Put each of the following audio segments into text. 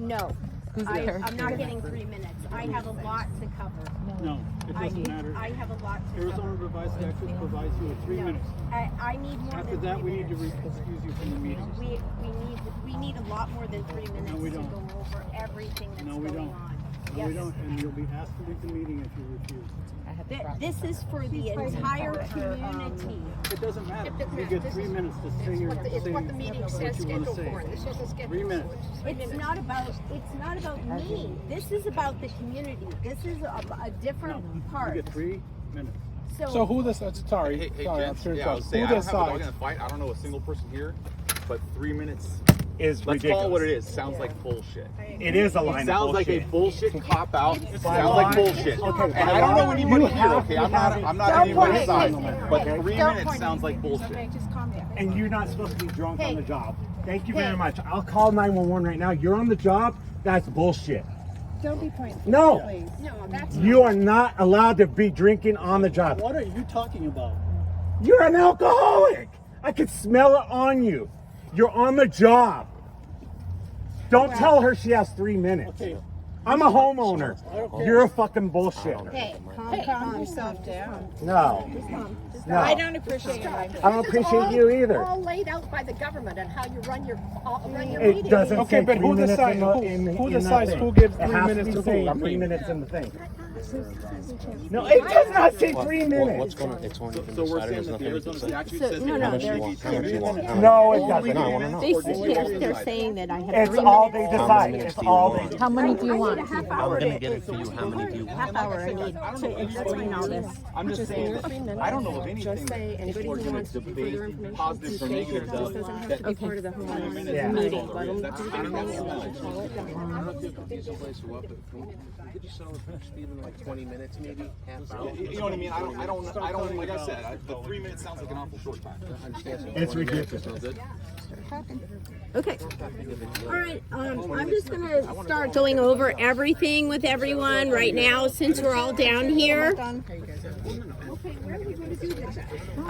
No. I'm not getting 3 minutes. I have a lot to cover. No, it doesn't matter. I have a lot to cover. Arizona revised statute provides you with 3 minutes. I need more After than that, 3 we need to minutes. excuse you from the meeting. We need a lot more than 3 minutes we to don't. go over everything that's No, we going don't. on. No, Yes. we don't, and you'll be asked to leave the meeting if you refuse. This is for the entire community. It doesn't matter. You get 3 minutes to say your It's what the meeting says what you want to scheduled say. for. This is a schedule. 3 minutes. It's not about me. This is about the community. This is a different part. You get 3 minutes. So who decides? Sorry, Hey, sorry, I'm gents, sure. yeah, I was Who saying, I don't have a dog in decides? the fight. I don't know a single person here, but 3 minutes. Is Let's ridiculous. call it what it is. Sounds like bullshit. It is a line Sounds of like a bullshit. bullshit cop out. Sounds like bullshit. Okay, And I don't know anybody you here. have Okay, to I'm have not it. anybody's side. Okay. But Okay. 3 minutes sounds like bullshit. Okay, just calm down. And you're not supposed to be drunk on the job. Thank you Hey. very much. I'll call 911 right now. You're on the job. That's bullshit. Don't be pointing. No, Please. No, that's you are not allowed to be drinking on the job. What are you talking about? You're an alcoholic. I can smell it on you. You're on the job. Don't tell her she has 3 minutes. Okay. I'm a homeowner. Okay. You're a fucking bullshit. Hey, calm yourself down. No. I No. don't appreciate it. I don't appreciate you either. All laid out by the government and how you run your It meeting. doesn't Okay, say but 3 who minutes decides- in the, who- in, who in the decides thing. who gives It 3 has to minutes be to saying who? 3 minutes in the thing. No, it does not say 3 minutes. What's going on? It's only been So we're decided. saying There's that the nothing Arizona to say. statute So, says no, that no, you they're- need 3 minutes. No, it Only doesn't. 3 minutes. they're saying that I have It's 3 all minutes. they How decide. many It's minutes do you all want? they How many do you want? I'm gonna get it for you. How many do you want? Half hour I need to explain all this. I'm just saying that I don't know of anything that people are going to debate, positive or negative, that Okay. Part of the whole Yeah. Meeting. I don't know. Could you settle with Stephen in like 20 minutes, maybe half hour? You know what I mean? I don't. Like I said, the 3 minutes sounds like an awful short time. It's ridiculous. Okay. All right. I'm just gonna start going over everything with everyone right now since we're all down here.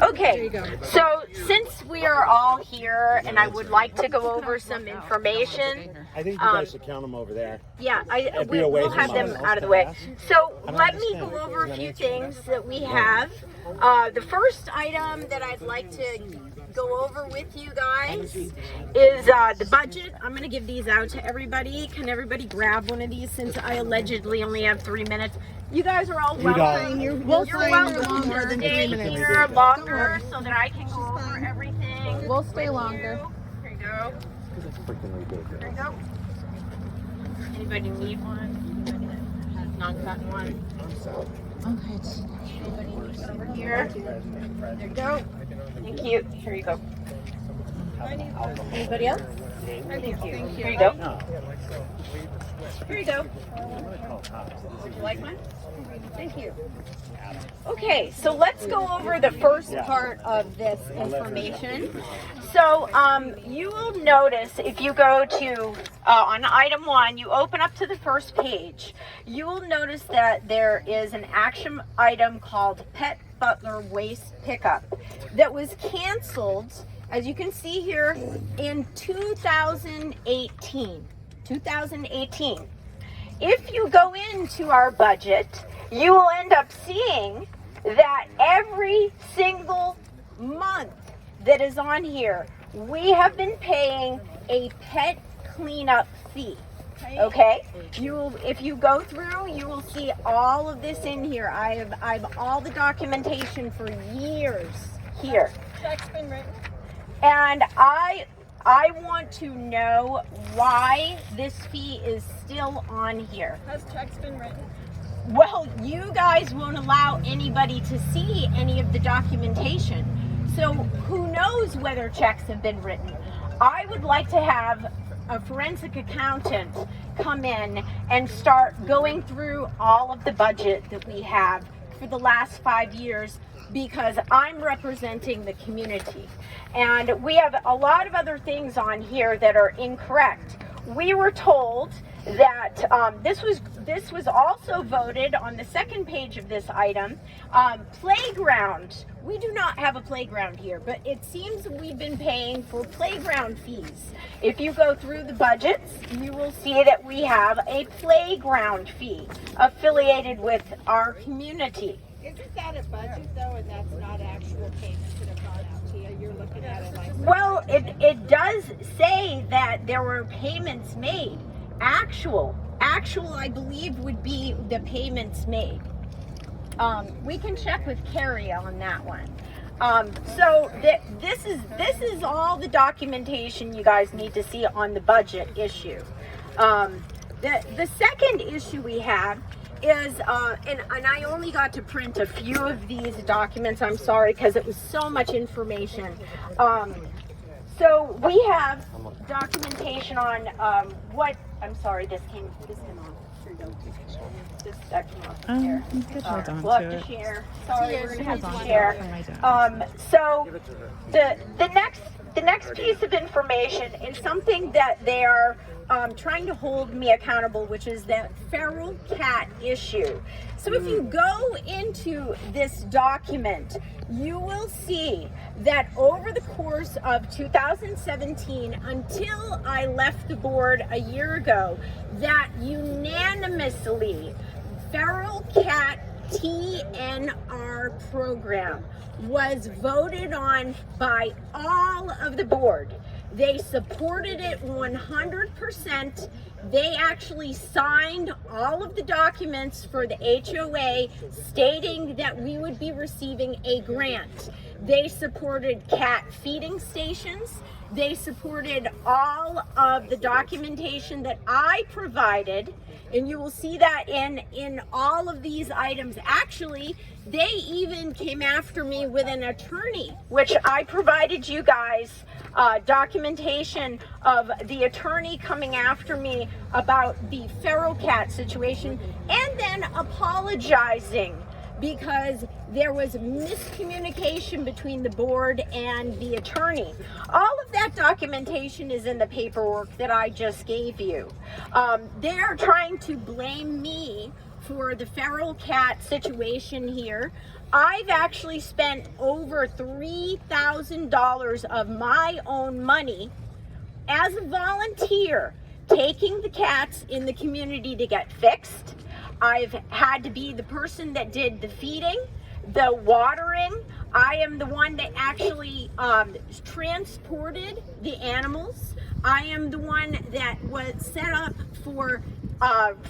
Okay. So since we are all here, and I would like to go over some information. I think you guys should count them over there. Yeah, be away we'll from have them us. out of the way. So let me go over a few things that we have. The first item that I'd like to go over with you guys is the budget. I'm going to give these out to everybody. Can everybody grab one of these since I allegedly only have 3 minutes? You guys are all welcome. You're welcome to stay here longer so that I can go over everything. We'll stay with longer. you. Here you go. There you go. Anybody need one? Anybody that has not gotten one? Okay. Anybody need one over here? There you go. Thank you. Here you go. Anybody else? Thank you. Here you go. Here you go. Would you like one? Thank you. Okay, so let's go over the first part of this information. So you will notice if you go to, on item 1, you open up to the first page, you will notice that there is an action item called Pet Butler Waste Pickup that was canceled, as you can see here, in 2018. If you go into our budget, you will end up seeing that every single month that is on here, we have been paying a pet cleanup fee. Okay, if you go through, you will see all of this in here. I have all the documentation for years here. Check's been written. And I want to know why this fee is still on here. Has checks been written? Well, you guys won't allow anybody to see any of the documentation. So who knows whether checks have been written? I would like to have a forensic accountant come in and start going through all of the budget that we have for the last 5 years, because I'm representing the community. And we have a lot of other things on here that are incorrect. we were told that this was also voted on the second page of this item. Playground. We do not have a playground here, but it seems we've been paying for playground fees. If you go through the budgets, you will see that we have a playground fee affiliated with our community. Isn't that a budget though, and that's not actual payments that have gone out to you? You're looking at it like. Well, it does say that there were payments made. Actual, I believe, would be the payments made. We can check with Carrie on that one. So this is all the documentation you guys need to see on the budget issue. The second issue we have is, and I only got to print a few of these documents. I'm sorry, because it was so much information. So we have documentation on what. I'm sorry, this came on. Here you go. This that came off the chair. You could hold on We'll to have it. to share. Sorry, we're gonna have Hold to on share. for my dad. So the next piece of information is something that they are trying to hold me accountable, which is the feral cat issue. So if you go into this document, you will see that over the course of 2017 until I left the board a year ago, that unanimously feral cat TNR program was voted on by all of the board. They supported it 100%. They actually signed all of the documents for the HOA stating that we would be receiving a grant. They supported cat feeding stations. They supported all of the documentation that I provided, and you will see that in all of these items. Actually, they even came after me with an attorney, which I provided you guys documentation of the attorney coming after me about the feral cat situation, and then apologizing because there was miscommunication between the board and the attorney. All of that documentation is in the paperwork that I just gave you. They're trying to blame me for the feral cat situation here. I've actually spent over $3,000 of my own money as a volunteer taking the cats in the community to get fixed. I've had to be the person that did the feeding, the watering. I am the one that actually transported the animals. I am the one that was set up for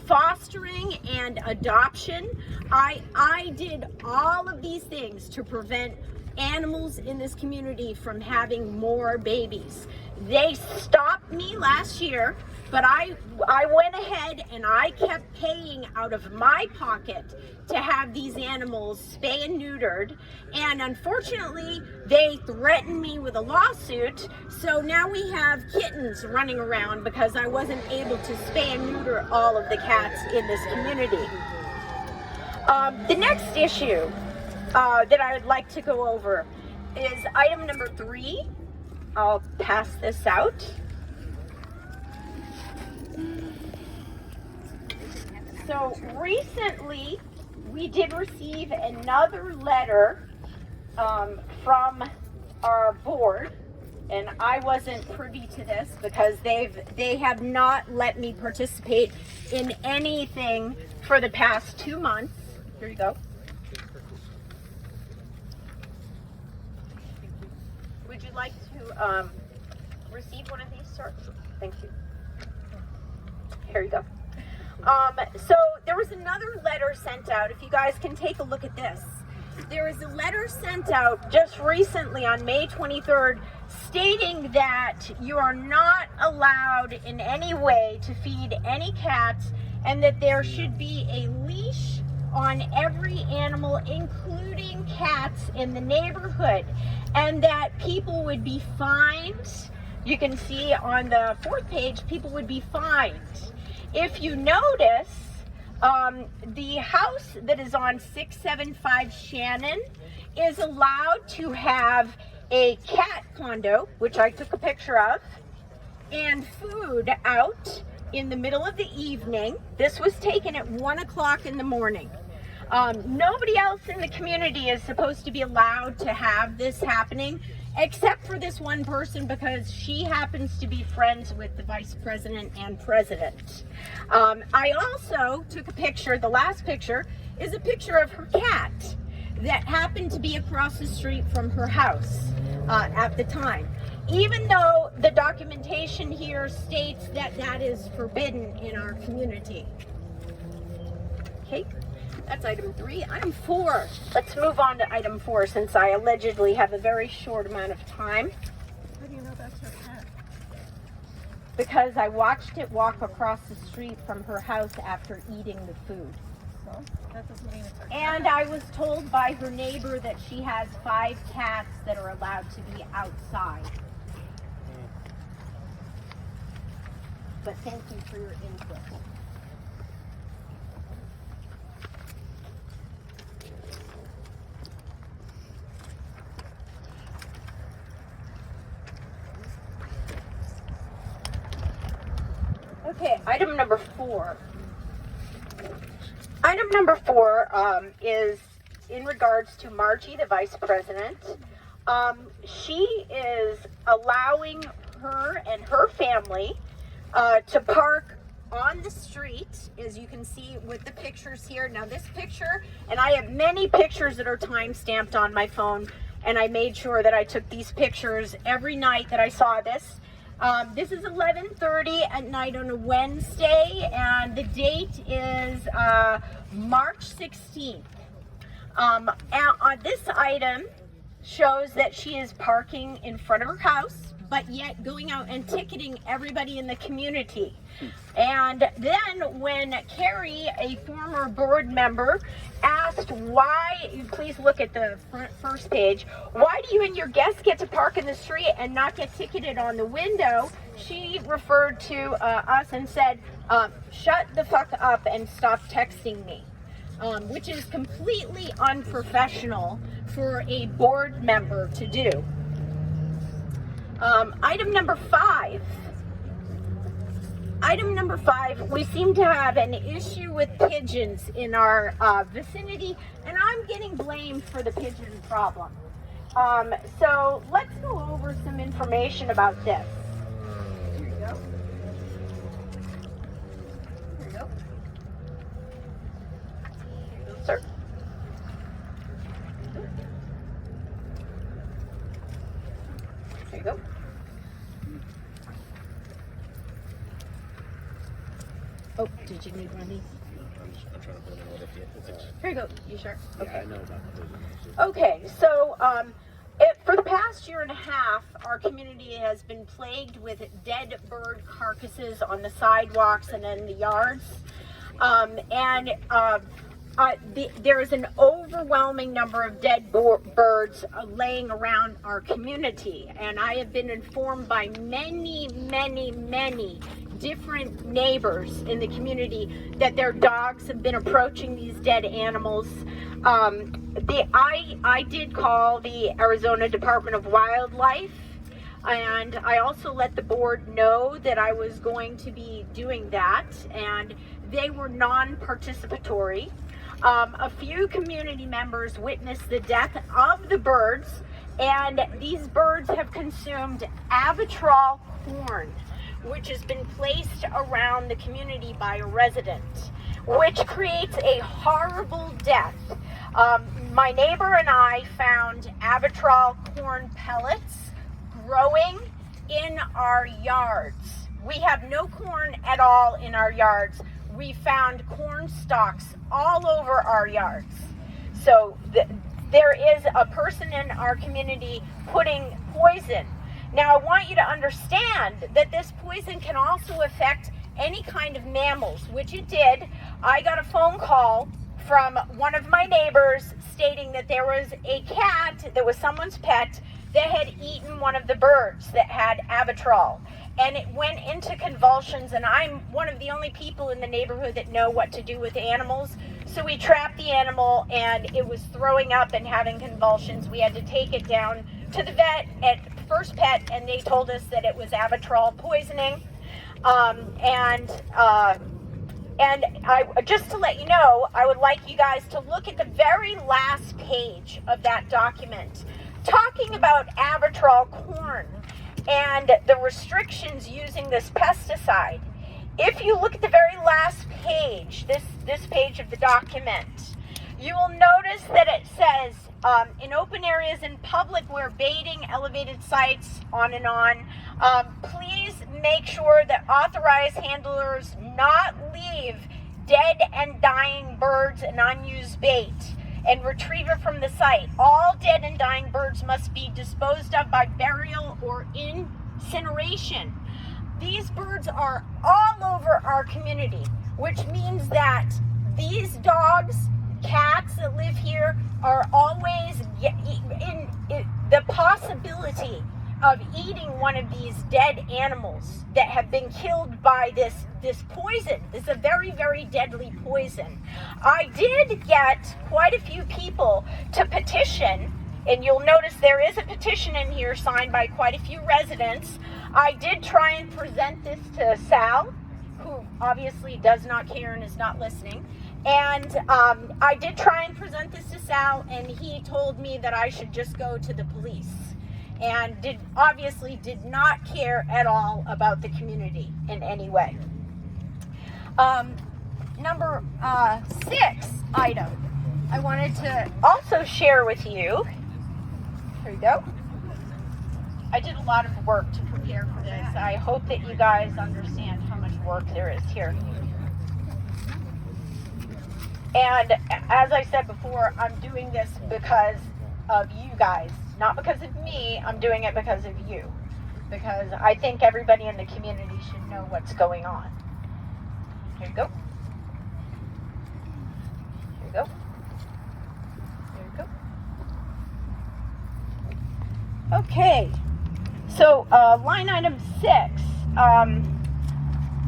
fostering and adoption. I did all of these things to prevent animals in this community from having more babies. They stopped me last year, but I went ahead and I kept paying out of my pocket to have these animals spay and neutered, and unfortunately they threatened me with a lawsuit. So now we have kittens running around because I wasn't able to spay and neuter all of the cats in this community. The next issue that I would like to go over is item number 3. I'll pass this out. So recently we did receive another letter from our board, and I wasn't privy to this because they have not let me participate in anything for the past 2 months. Here you go. Would you like to receive one of these, sir? Thank you. Here you go. So there was another letter sent out. If you guys can take a look at this. There was a letter sent out just recently on May 23rd stating that you are not allowed in any way to feed any cats, and that there should be a leash on every animal, including cats in the neighborhood, and that people would be fined. You can see on the 4th page, people would be fined. If you notice, the house that is on 675 Shannon is allowed to have a cat condo, which I took a picture of, and food out in the middle of the evening. This was taken at 1 o'clock in the morning. Nobody else in the community is supposed to be allowed to have this happening, except for this one person, because she happens to be friends with the vice president and president. I also took a picture. The last picture is a picture of her cat that happened to be across the street from her house at the time. Even though the documentation here states that that is forbidden in our community. Okay, that's item 3. Item 4. Let's move on to item 4, since I allegedly have a very short amount of time. How do you know that's her cat? Because I watched it walk across the street from her house after eating the food. So, that doesn't mean it's her cat. And I was told by her neighbor that she has 5 cats that are allowed to be outside. But thank you for your input. Okay, item number 4. Item number 4 is in regards to Margie, the vice president. She is allowing her and her family to park on the street, as you can see with the pictures here. Now this picture, and I have many pictures that are time stamped on my phone, and I made sure that I took these pictures every night that I saw this. This is 11:30 at night on a Wednesday, and the date is March 16th. This item shows that she is parking in front of her house, but yet going out and ticketing everybody in the community. And then when Carrie, a former board member, asked why, please look at the first page, why do you and your guests get to park in the street and not get ticketed on the window? She referred to us and said, shut the fuck up and stop texting me. Which is completely unprofessional for a board member to do. Item number 5. Item number 5, we seem to have an issue with pigeons in our vicinity, and I'm getting blamed for the pigeon problem. So let's go over some information about this. Here you go. Here you go. Here you go, sir. There you go. Oh, did you need one of these? I'm trying to put it in order for you. Here you go. You sure? Okay. Yeah, I know about the Okay, so for the past year and a half, our community has been plagued with dead bird carcasses on the sidewalks and in the yards. There is an overwhelming number of dead birds laying around our community. And I have been informed by many, many, many different neighbors in the community that their dogs have been approaching these dead animals. I did call the Arizona Department of Wildlife, and I also let the board know that I was going to be doing that, and they were non-participatory. A few community members witnessed the death of the birds, and these birds have consumed Avitrol corn, which has been placed around the community by a resident, which creates a horrible death. My neighbor and I found Avitrol corn pellets growing in our yards. We have no corn at all in our yards. We found corn stalks all over our yards. So there is a person in our community putting poison. Now, I want you to understand that this poison can also affect any kind of mammals, which it did. I got a phone call from one of my neighbors stating that there was a cat that was someone's pet that had eaten one of the birds that had Avitrol. And it went into convulsions, and I'm one of the only people in the neighborhood that know what to do with animals. So we trapped the animal, and it was throwing up and having convulsions. We had to take it down to the vet at first pet, and they told us that it was Avitrol poisoning. And I just to let you know, I would like you guys to look at the very last page of that document, talking about Avitrol corn and the restrictions using this pesticide. If you look at the very last page, this page of the document, you will notice that it says, in open areas in public where baiting, elevated sites, on and on, please make sure that authorized handlers not leave dead and dying birds and unused bait and retrieve it from the site. All dead and dying birds must be disposed of by burial or incineration. These birds are all over our community, which means that these dogs, cats that live here are always in the possibility of eating one of these dead animals that have been killed by this poison. This is a very, very deadly poison. I did get quite a few people to petition, and you'll notice there is a petition in here signed by quite a few residents. I did try and present this to Sal, who obviously does not care and is not listening. And I did try and present this to Sal, and he told me that I should just go to the police, and obviously did not care at all about the community in any way. Number 6 item I wanted to also share with you. Here you go. I did a lot of work to prepare for this. I hope that you guys understand how much work there is here. And as I said before, I'm doing this because of you guys. Not because of me, I'm doing it because of you. Because I think everybody in the community should know what's going on. Here you go. Here you go. Here you go. Okay. So, line item 6.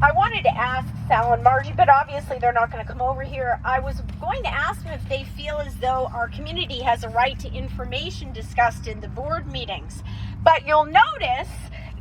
I wanted to ask Sal and Margie, but obviously they're not going to come over here. I was going to ask them if they feel as though our community has a right to information discussed in the board meetings. But you'll notice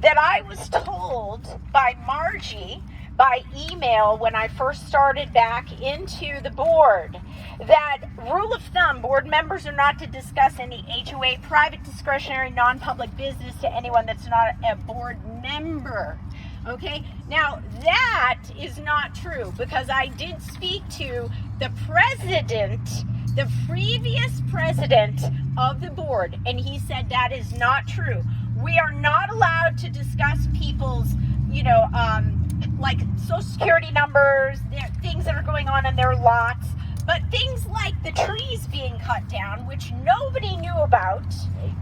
that I was told by Margie by email when I first started back into the board that rule of thumb, board members are not to discuss any HOA private discretionary non-public business to anyone that's not a board member. Okay, now that is not true, because I did speak to the president, the previous president of the board, and he said that is not true. We are not allowed to discuss people's, like social security numbers, things that are going on in their lots, but things like the trees being cut down, which nobody knew about,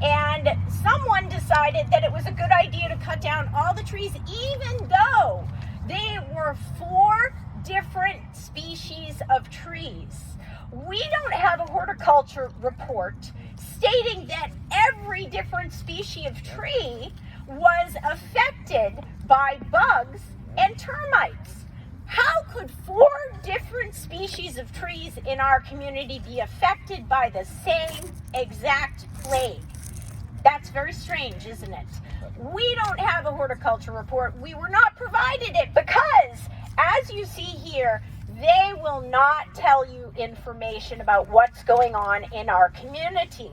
and someone decided that it was a good idea to cut down all the trees, even though they were 4 different species of trees. We don't have a horticulture report stating that every different species of tree was affected by bugs and termites. How could 4 different species of trees in our community be affected by the same exact plague? That's very strange, isn't it? We don't have a horticulture report. We were not provided it because, as you see here, they will not tell you information about what's going on in our community.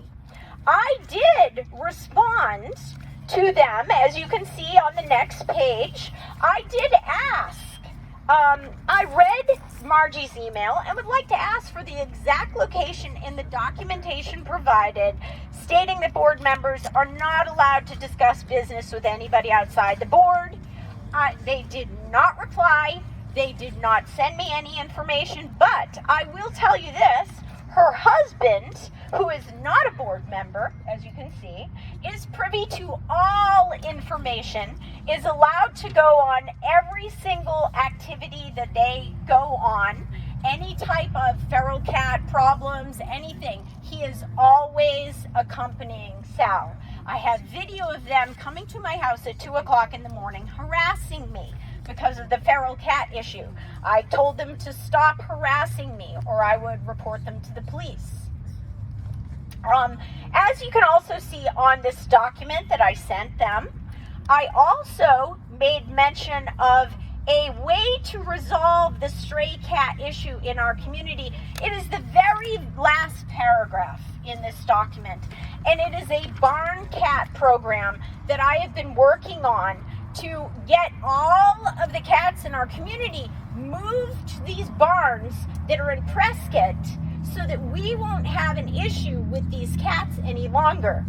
I did respond to them, as you can see on the next page. I did ask. I read Margie's email and would like to ask for the exact location in the documentation provided stating that board members are not allowed to discuss business with anybody outside the board. They did not reply. They did not send me any information, but I will tell you this. Her husband, who is not a board member, as you can see, is privy to all information, is allowed to go on every single activity that they go on, any type of feral cat problems, anything. He is always accompanying Sal. I have video of them coming to my house at 2 o'clock in the morning harassing me because of the feral cat issue. I told them to stop harassing me or I would report them to the police. As you can also see on this document that I sent them, I also made mention of a way to resolve the stray cat issue in our community. It is the very last paragraph in this document, and it is a barn cat program that I have been working on to get all of the cats in our community moved to these barns that are in Prescott so that we won't have an issue with these cats any longer.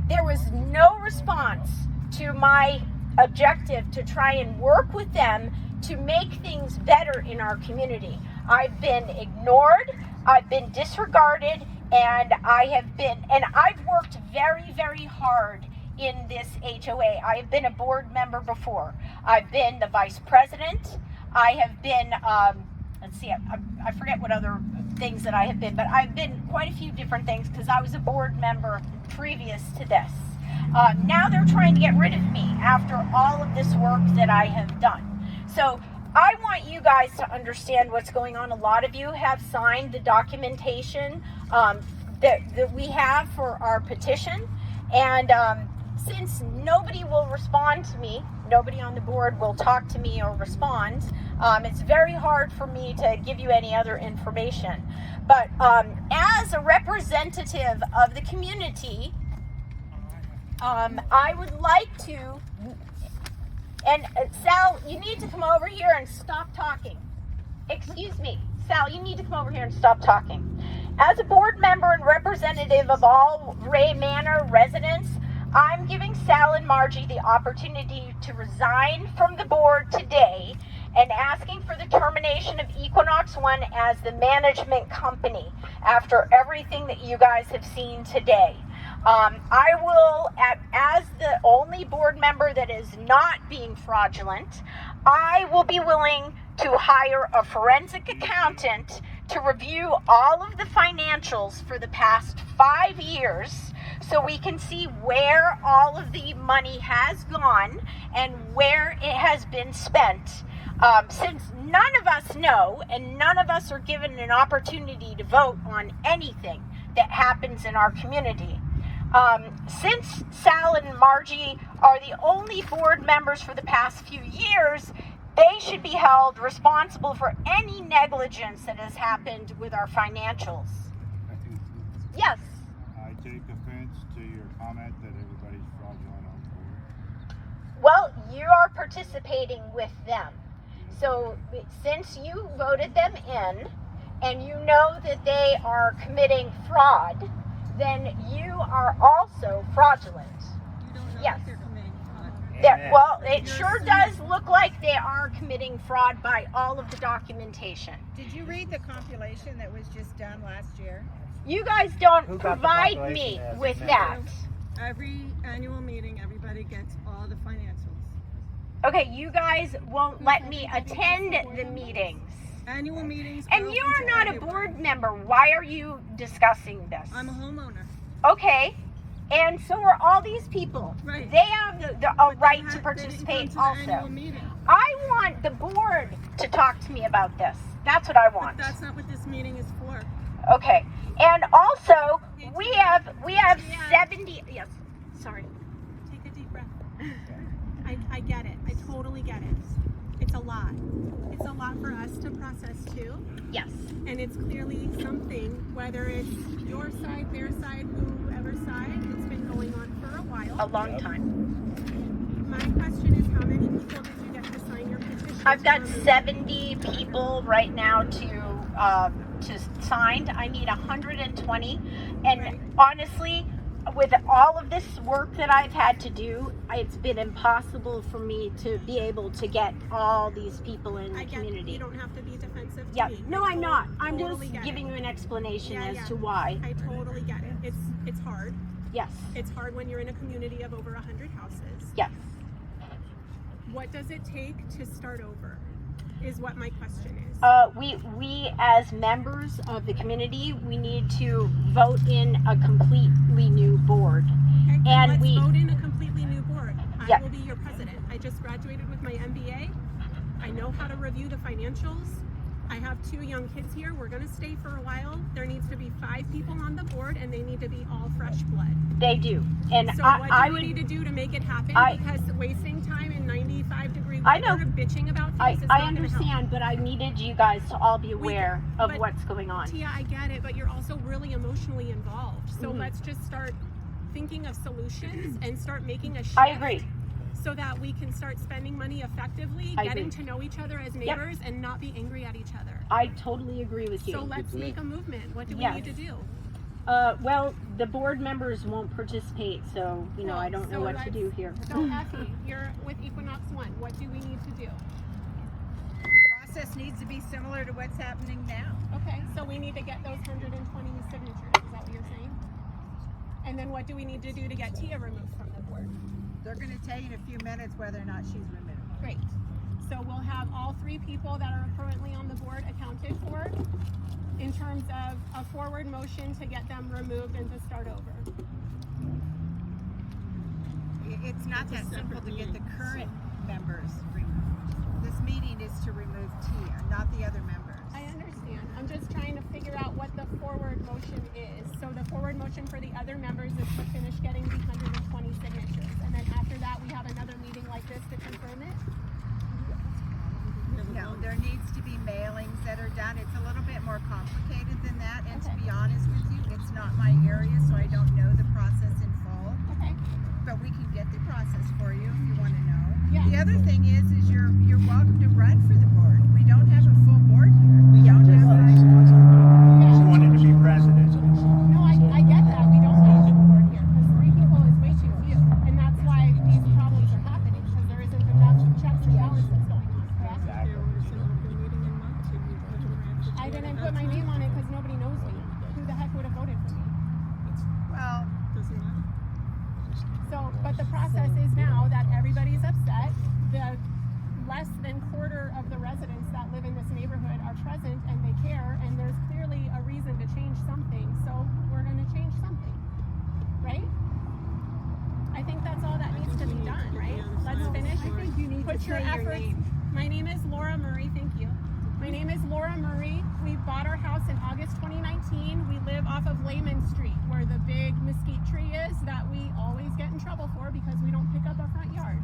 There was no response to my objective to try and work with them to make things better in our community. I've been ignored, I've been disregarded, and I've worked very, very hard in this HOA. I have been a board member before. I've been the vice president. I have been, I forget what other things that I have been, but I've been quite a few different things because I was a board member previous to this. Now they're trying to get rid of me after all of this work that I have done. So I want you guys to understand what's going on. A lot of you have signed the documentation that we have for our petition. And since nobody will respond to me, nobody on the board will talk to me or respond, it's very hard for me to give you any other information. But as a representative of the community, I would like to, and Sal, you need to come over here and stop talking. Excuse me, Sal, you need to come over here and stop talking. As a board member and representative of all Ray Manor residents, I'm giving Sal and Margie the opportunity to resign from the board today and asking for the termination of Equinox One as the management company after everything that you guys have seen today. I will, as the only board member that is not being fraudulent, I will be willing to hire a forensic accountant to review all of the financials for the past 5 years so we can see where all of the money has gone and where it has been spent. Since none of us know and none of us are given an opportunity to vote on anything that happens in our community. Since Sal and Margie are the only board members for the past few years, they should be held responsible for any negligence that has happened with our financials. Yes. I take offense to your comment that everybody's fraudulent on board. Well, you are participating with them. So since you voted them in and you know that they are committing fraud, then you are also fraudulent. You don't know Yes. if they're committing fraud. Well, it sure does look like they are committing fraud by all of the documentation. Did you read the compilation that was just done last year? You guys don't Who got the provide compilation me as with a that. Every annual meeting, everybody gets all the financials. Okay, you guys won't let me attend the meetings. Annual meetings. And you are not a board member. Why are you discussing this? I'm a homeowner. Okay. And so are all these people. Right. They have a right to participate also. I want the board to talk to me about this. That's what I want. But that's not what this meeting is for. Okay. And also, we have 70. Yes. Sorry. Take a deep breath. I get it. I totally get it. It's a lot. It's a lot for us to process too. Yes. And it's clearly something, whether it's your side, their side, whoever's side, it's been going on for a while. A long time. My question is, how many people did you get to sign your petition? I've got 70 people right now to signed. I need 120. And Right. honestly, with all of this work that I've had to do, it's been impossible for me to be able to get all these people in the I get community. you don't have to be defensive to Yeah, me. no, I'm not. I'm Totally just get giving it. you an explanation Yeah, as yeah. to why. I totally get it. It's hard. Yes, It's hard when you're in a community of over 100 houses. yes. What does it take to start over? Is what my question is. We as members of the community, we need to vote in a completely new board. Okay, then and let's we- vote in a completely new board. I Yeah. will be your president. I just graduated with my MBA. I know how to review the financials. I have 2 young kids here. We're gonna stay for a while. There needs to be 5 people on the board, and they need to be all fresh blood. They do. And So I what do we would need to do to make it happen? Because wasting time in 95-degree I weather know. bitching about things is I not gonna help. understand, but I needed you guys to all be aware of but what's going on. Tia, I get it, but you're also really emotionally involved. So Mm-hmm. let's just start thinking of solutions and start making a shift. I agree. So that we can start spending money effectively, I getting agree. to know each other as neighbors and not be angry at each other. I totally agree with you. So let's make a movement. What do we Yes. need to do? Well, the board members won't participate, so, you know, I don't know So what to do here. So Effie, you're with Equinox One. What do we need to do? Process needs to be similar to what's happening now. Okay, so we need to get those 120 signatures. Is that what you're saying? And then what do we need to do to get Tia removed from the board? They're going to tell you in a few minutes whether or not she's removed. Great. So we'll have all 3 people that are currently on the board accounted for in terms of a forward motion to get them removed and to start over. It's not that simple to get the current members removed. This meeting is to remove Tia, not the other members. I understand. I'm just trying to figure out what the forward motion is. So the forward motion for the other members is to finish getting the 120 signatures. And then after that, we have another meeting like this to confirm it. No, there needs to be mailings that are done. It's a little bit more complicated than that. And to be honest with you, it's not my area, so I don't know the process in full. Okay. But we can get the process for you if you want to know. Yeah. The other thing is you're welcome to run for the board. We don't have a full board here. We don't have She wanted to be president. No, I get that. We don't have a board here because 3 people is way too few. And that's why these problems are happening because there isn't enough checks and balances going on, correct? I didn't put my name on it because nobody knows me. Who the heck would have voted for me? well, So, but the process is now that everybody's upset. The less than quarter of the residents that live in this neighborhood are present and they care, and there's clearly a reason to change something. So we're going to change something, right? I think that's all that needs to be done, right? Let's finish. Put your efforts. My name is Laura Murray. Thank you. My name is Laura Murray. We bought our house in August 2019. We live off of Lehman Street, where the big mesquite tree is that we always get in trouble for because we don't pick up our front yard.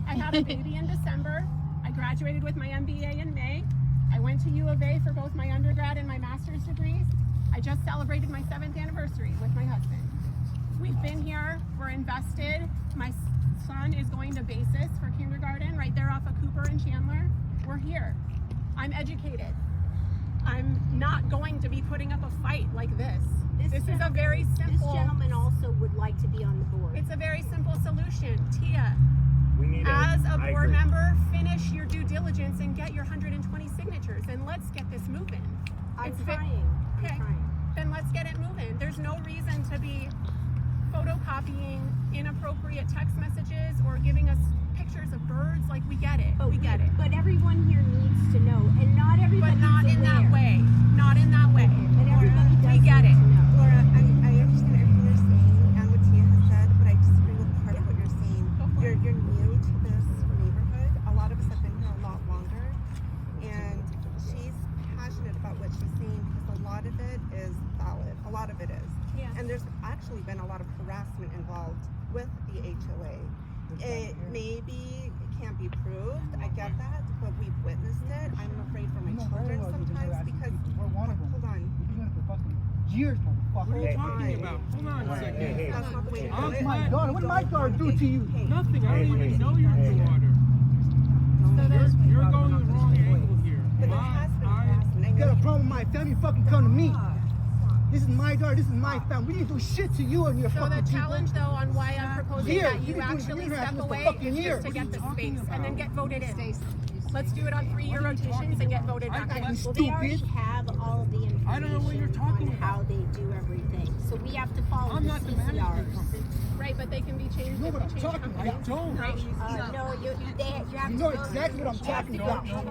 I had a baby in December. I graduated with my MBA in May. I went to U of A for both my undergrad and my master's degrees. I just celebrated my 7th anniversary with my husband. We've been here, we're invested. My son is going to Basis for kindergarten right there off of Cooper and Chandler. We're here. I'm educated. I'm not going to be putting up a fight like this. This is a very simple. This gentleman also would like to be on the board. It's a very simple solution. Tia, We need as a I board agree. member, finish your due diligence and get your 120 signatures and let's get this moving. I'm It's trying. Okay, then let's get it moving. There's no reason to be photocopying inappropriate text messages or giving us pictures of birds. Like, we get it. We get it. But everyone here needs to know, and not everybody. But not in that way. Not in that way. But everybody does We get need it. to know. Laura, I understand everything you're saying and what Tia has said, but I disagree with part of what you're saying. Go for it. You're new to this neighborhood. A lot of us have been here a lot longer, and she's passionate about what she's saying because a lot of it is valid. A lot of it is. Yeah. And there's actually been a lot of harassment involved with the HOA. It maybe can't be proved. I get that, but we've witnessed it. I'm afraid for my children sometimes because. Hold on. Years, motherfucker. What are you talking about? Hold on a second. Hey, That's not the way to do I'm it. my daughter. What did my daughter do to you? Nothing. I don't even know your daughter. So there's You're going the wrong angle here. But there has been harassment. I You know got a you- problem with my family? Fucking come to me. This is my daughter. This is my family. We didn't do shit to you and your So fucking the people. challenge, though, on why I'm proposing Here, that you you didn't do actually anything step for away fucking is years. just to What get are the you talking space and then get voted in. Let's do it on 3-year rotations and get voted back in. You Well, they already stupid. have all of the information I don't know what you're talking on how they do everything. So we have to follow I'm the not the CCRs. manager. Right, but they can be changed You know if what we I'm change talking about. companies. I don't. Right? No, you have You to know go exactly what I'm talking about. legal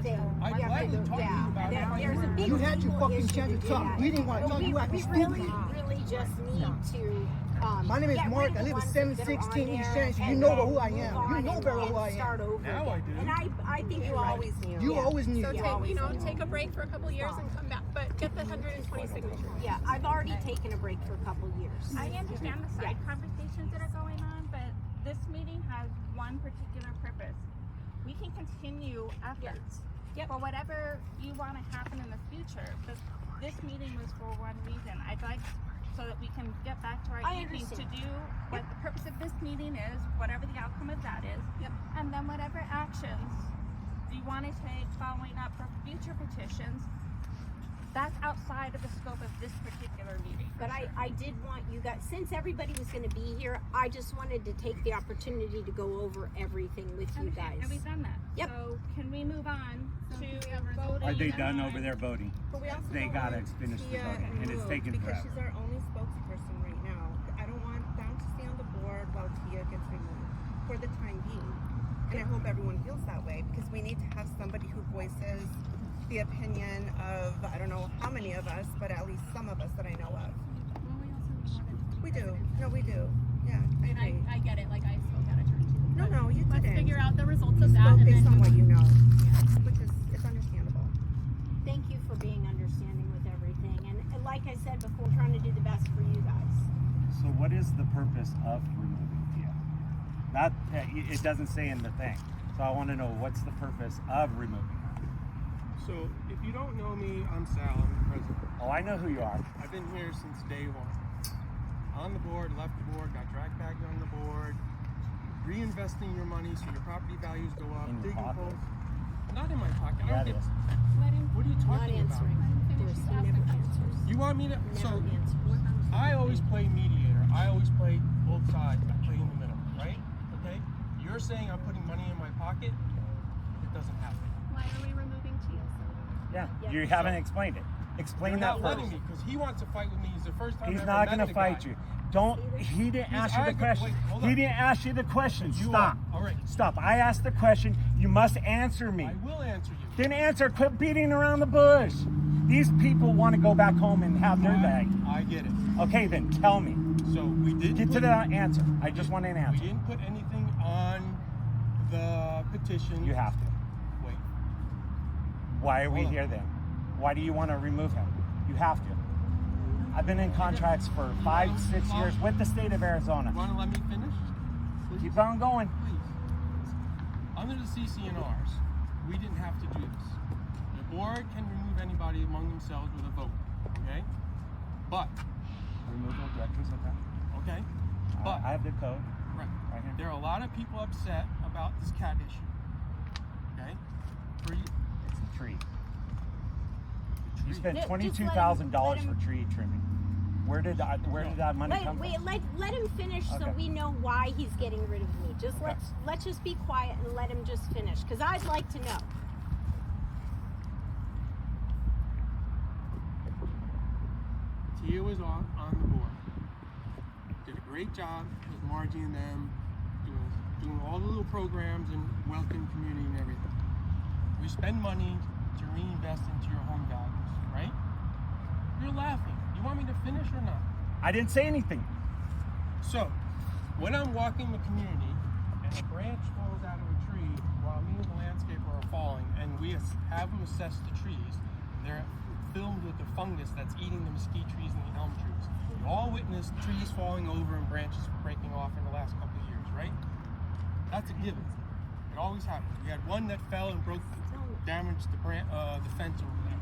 thing. I gladly talk to you about it. There's a big You had your legal fucking issue chance to do talk. that. We didn't want to But talk. You acting we stupid. really just need to My name is Mark. I live at 716 East Chance. You know who I am. You know better who I am. Now I do. And I think You always knew. You always knew. So take a break for a couple years and come back, but get the 120 signatures. Yeah, I've already taken a break for a couple years. I understand the side conversations that are going on, but this meeting has one particular purpose. We can continue efforts for whatever you want to happen in the future, but this meeting was for one reason. I'd like so that we can get back to our evenings to do what the purpose of this meeting is, whatever the outcome of that is, and then whatever actions you want to take following up for future petitions. That's outside of the scope of this particular meeting. But I did want you guys, since everybody was going to be here, I just wanted to take the opportunity to go over everything with you guys. And we've done that. Yep. So can we move on to voting? Are they done over there voting? But we also They don't gotta want finish the Tia voting, and it's removed taking because forever. she's our only spokesperson right now. I don't want them to stay on the board while Tia gets removed for the time being. And I hope everyone feels that way because we need to have somebody who voices the opinion of, I don't know how many of us, but at least some of us that I know of. Well, we also wanted We do. No, we do. Yeah, I And agree. I get it, like I spoke out of turn too. No, you Let's didn't. figure out the results You of that. spoke And based then on what move you on. know, which is, it's understandable. Thank you for being understanding with everything. And like I said before, we're trying to do the best for you guys. So what is the purpose of removing Tia? Not, it doesn't say in the thing. So I want to know what's the purpose of removing her. So, if you don't know me, I'm Sal, I'm the president. Oh, I know who you are. I've been here since day one. On the board, left the board, got dragged back on the board, reinvesting your money so your property values go up, In your digging pocket. holes. Not in my pocket. I Yeah, don't it get. is. Let him What are you Not talking about? answering. Bruce, he never answers. You want me to? So, Never answers. I always play mediator. I always play both sides. I play in the middle, right? Okay? You're saying I'm putting money in my pocket? It doesn't happen. Why are we removing Tia? Yeah, Yep. you haven't explained it. Explain You're that not first. letting me because he wants to fight with me. It's the first time He's I've not ever gonna met fight the guy. you. Don't. He didn't ask you the arguing- question. wait, hold He on. didn't ask you the question. You Stop. are. All right. Stop. I asked the question. You must answer me. I will answer you. Then answer. Quit beating around the bush. These people want to go back home and have their day. I get it. Okay, then tell me. So we didn't Get to put- the answer. I just want an We answer. didn't put anything on the petition. You have to. Wait. Why are we Hold on. here then? Why do you want to remove him? You have to. I've been in contracts for 5-6 years with the state of Arizona. You want to let me finish? Please? Keep on going. Please. Under the CCNRs, we didn't have to do this. The board can remove anybody among themselves with a vote. Okay? But, Removal of directors, okay. okay? But, I have the code right. right here. There are a lot of people upset about this cat issue. Okay? For you, It's a tree. You tree. spent Just $22,000 let him- for tree trimming. Where did that money come from? Let him finish so Okay. we know why he's getting rid of me. Just let's just be quiet and let him just finish, because I'd like to know. Tia was on the board. Did a great job with Margie and them, doing all the little programs and welcome community and everything. We spend money to reinvest into your home values, right? You're laughing. You want me to finish or not? I didn't say anything. So, when I'm walking the community and a branch falls out of a tree while me and the landscaper are falling, and we have them assess the trees, they're filled with the fungus that's eating the mesquite trees and the elm trees. We all witnessed trees falling over and branches breaking off in the last couple of years, right? That's a given. It always happens. We had one that fell and damaged the fence over there.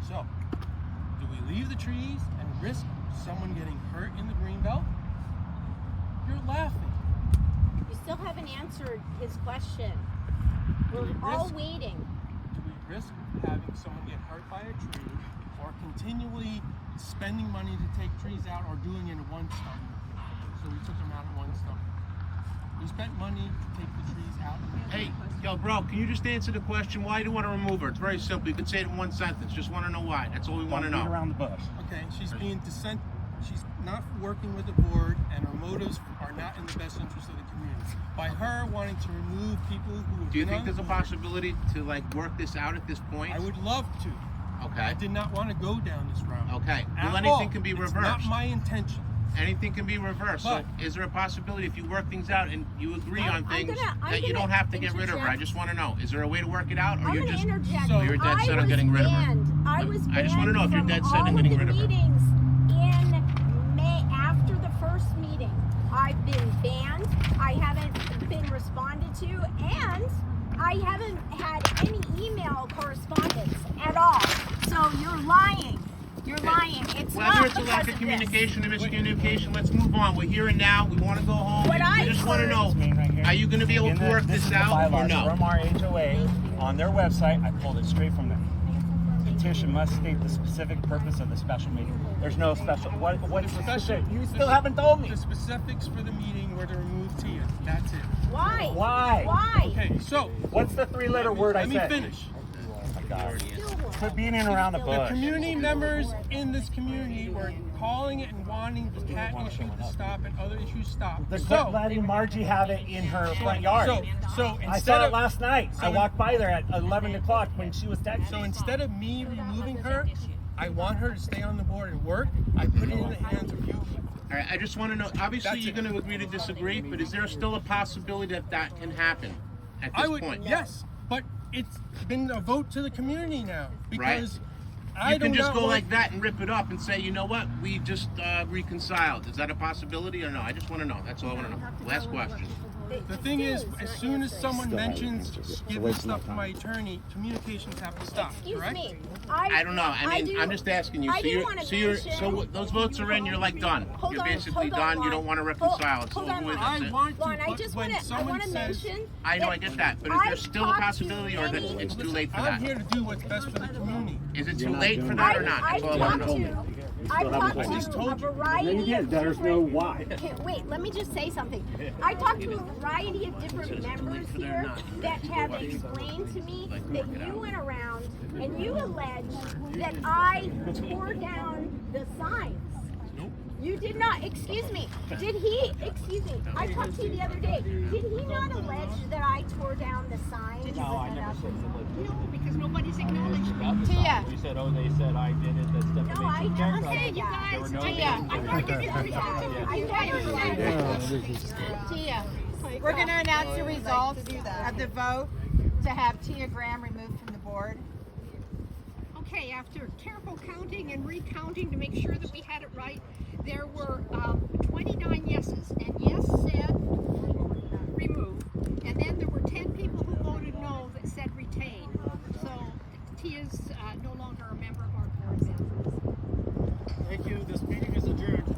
So, do we leave the trees and risk someone getting hurt in the greenbelt? You're laughing. You still haven't answered his question. Do We're we all risk- waiting. Do we risk having someone get hurt by a tree or continually spending money to take trees out or doing it in one stump? So we took them out in one stump. We spent money to take the trees out. Hey, yo, bro, can you just answer the question? Why do you want to remove her? It's very simple. You can say it in one sentence. Just want to know why. That's all we want to Don't beat know. around the bush. Okay, she's being she's not working with the board, and her motives are not in the best interest of the community. By her wanting to remove people who have Do you been think on there's the a board, possibility to like work this out at this point? I would love to. I Okay. did not want to go down this route. Okay. At Well, anything all. can be It's reversed. not my intention. anything can be reversed. So is there a possibility if you work things out and you agree on things that you don't have to get rid of her? I just want to know. Is there a way to work it out, or you're just you're dead set on getting rid of her? I was banned. I just want to know if you're dead set on getting rid of her. Meetings in May after the first meeting, I've been banned. I haven't been responded to, and I haven't had any email correspondence at all. So you're lying. You're lying. It's not Whether it's a lack of communication or miscommunication, let's move on. We're here and now. We want to go home. We just want to know, are you going to be able to work this out or no? From our HOA on their website, I pulled it straight from them. Petition must state the specific purpose of the special meeting. There's no special. What is the special? You still haven't told me. The specifics for the meeting were to remove Tia. That's it. Why? Why? Why? Okay, so what's the three-letter word I said? let me finish. Oh my God. Quit beating around the bush. The community members in this community were calling it and wanting the cat issue to stop and other issues stop. Quit letting Margie have it in her front yard. So I saw it last night. I walked by there at 11 o'clock when she was texting. So instead of me removing her, I want her to stay on the board and work. I put it in the hands of you people. All right, I just want to know, obviously you're going to agree to disagree, but is there still a possibility that that can happen at this point? Yes, but it's been a vote to the community now because You can just go like that and rip it up and say, you know what, we just reconciled. Is that a possibility or no? I just want to know. That's all I want to know. Last question. The thing is, as soon as someone mentions giving stuff to my attorney, communications have to stop, correct? Excuse me. I don't know. I mean, I'm just asking you. So those votes are in. You're like done. You're basically done. You don't want to reconcile. It's over with. That's it. I want to mention. I know. I get that. But is there still a possibility, or that it's too late for that? I'm here to do what's best for the community. Is it too late for that or not? That's all I want to know. I've talked to a variety of There's no why. Wait, let me just say something. I talked to a variety of different members here that have explained to me that you went around and you alleged that I tore down the signs. You did not, excuse me, I talked to you the other day. Did he not allege that I tore down the signs? No, I never said No, because nobody's acknowledged me. Tia. You said, oh, they said I did it, that's defamation. No, I never said that. Tia, we're going to announce the results of the vote to have Tia Graham removed from the board. Okay, after careful counting and recounting to make sure that we had it right, there were 29 yeses, and yes said remove. And then there were 10 people who voted no that said retain. So Tia's no longer a member of our board. Thank you. This meeting is adjourned.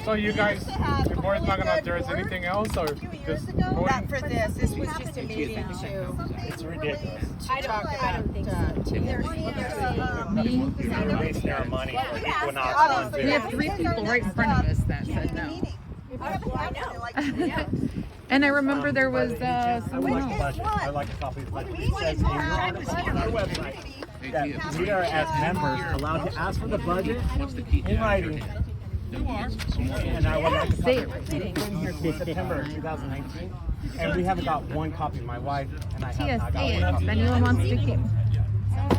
So you guys, before talking about there's anything else or just Not for this. This was just a meeting to. It's ridiculous. I don't think so. They're wasting our money for equinox. We have 3 people right in front of us that said no. And I remember there was someone else. I like a copy of the budget. It says on our website that we are as members allowed to ask for the budget in writing. And I would like to say it right. We've been here since September 2019, and we haven't got one copy. My wife and I have not got one copy. If anyone wants to keep.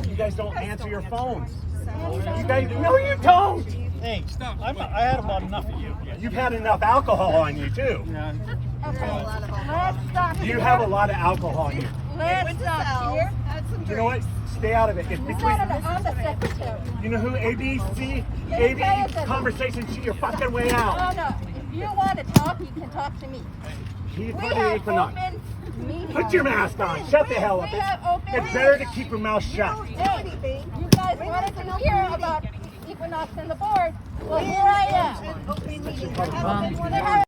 You guys don't answer your phones. You guys, no, you don't. Hey, stop. I had about enough of you. You've had enough alcohol on you too. You have a lot of alcohol on you. Let's stop here. You know what? Stay out of it. It's between. I'm the secretary. You know who ABC? AB conversation. Shoot your fucking way out. No. If you want to talk, you can talk to me. He's We for the have equinox. open meetings. Put your mask on. Shut the hell up. It's better to keep your mouth shut. Hey, you guys wanted to hear about Equinox and the board. Well, here I am.